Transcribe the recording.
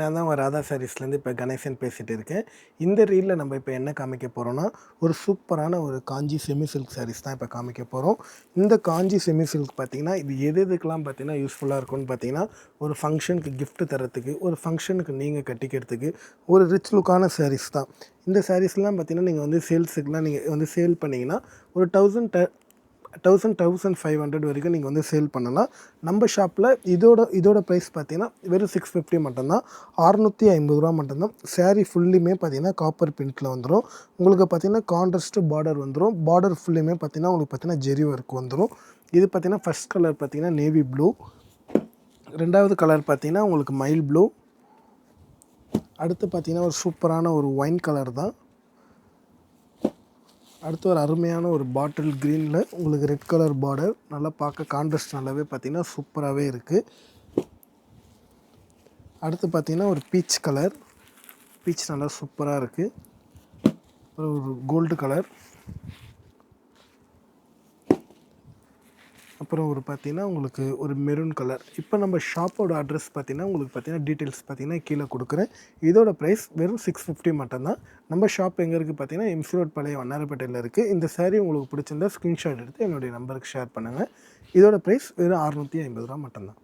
நான் தான் ராதா சாரீஸ்லேருந்து இப்போ கணேசன் பேசிகிட்டு இருக்கேன். இந்த ரீல்ல நம்ம இப்போ என்ன காமிக்க போகிறோம்னா, ஒரு சூப்பரான ஒரு காஞ்சி செமி சில்க் சாரீஸ் தான் இப்போ காமிக்க போகிறோம். இந்த காஞ்சி செமி சில்க் பார்த்தீங்கன்னா, இது எதுக்கெல்லாம் பார்த்தீங்கன்னா யூஸ்ஃபுல்லாக இருக்கும்னு பார்த்தீங்கன்னா, ஒரு ஃபங்க்ஷனுக்கு கிஃப்ட் தரத்துக்கு, ஒரு ஃபங்க்ஷனுக்கு நீங்கள் கட்டிக்கிறதுக்கு, ஒரு ரிச் லுக்கான சாரீஸ் தான். இந்த சாரீஸ்லாம் பார்த்தீங்கன்னா, நீங்கள் வந்து சேல்ஸுக்குலாம் நீங்கள் வந்து சேல் பண்ணிங்கன்னா, ஒரு 1500 வரைக்கும் நீங்கள் வந்து சேல் பண்ணலாம். நம்ம ஷாப்பில் இதோட ப்ரைஸ் பார்த்தீங்கன்னா வெறும் 650 மட்டும்தான். 650 ரூபா மட்டும்தான். சாரீ ஃபுல்லுமே பார்த்தீங்கன்னா காப்பர் பிரிண்ட்டில் வந்துடும். உங்களுக்கு பார்த்தீங்கன்னா கான்ட்ராஸ்ட்டு பார்டர் வந்துடும். பார்டர் ஃபுல்லுமே பார்த்தீங்கன்னா உங்களுக்கு பார்த்தீங்கன்னா ஜெரி ஒர்க் வந்துடும். இது பார்த்தீங்கன்னா ஃபர்ஸ்ட் கலர் பார்த்தீங்கன்னா நேவி ப்ளூ, 2வது கலர் பார்த்தீங்கன்னா உங்களுக்கு மயில் ப்ளூ, அடுத்து பார்த்தீங்கன்னா ஒரு சூப்பரான ஒரு ஒயின் கலர் தான். அடுத்து ஒரு அருமையான ஒரு பாட்டில் க்ரீனில் உங்களுக்கு ரெட் கலர் பார்டர், நல்லா பார்க்க கான்ட்ராஸ்ட் நல்லாவே பார்த்தீங்கன்னா சூப்பராகவே இருக்குது. அடுத்து பார்த்தீங்கன்னா ஒரு பீச் கலர், பீச் நல்லா சூப்பராக இருக்குது. ஒரு கோல்டு கலர், அப்புறம் ஒரு பார்த்தீங்கன்னா உங்களுக்கு ஒரு மெரூன் கலர். இப்போ நம்ம ஷாப்போட அட்ரஸ் பார்த்தீங்கன்னா உங்களுக்கு பார்த்தீங்கன்னா டீட்டெயில்ஸ் பார்த்தீங்கன்னா கீழே கொடுக்குறேன். இதோட ப்ரைஸ் வெறும் 650 மட்டும்தான். நம்ம ஷாப் எங்கே இருக்குது பார்த்தீங்கன்னா எம்சி ரோட் பழைய வண்ணாரப்பேட்டையில் இருக்குது. இந்த சாரீ உங்களுக்கு பிடிச்சிருந்தா ஸ்க்ரீன்ஷாட் எடுத்து என்னுடைய நம்பருக்கு ஷேர் பண்ணுங்கள். இதோட ப்ரைஸ் வெறும் 650 ரூபா மட்டும்தான்.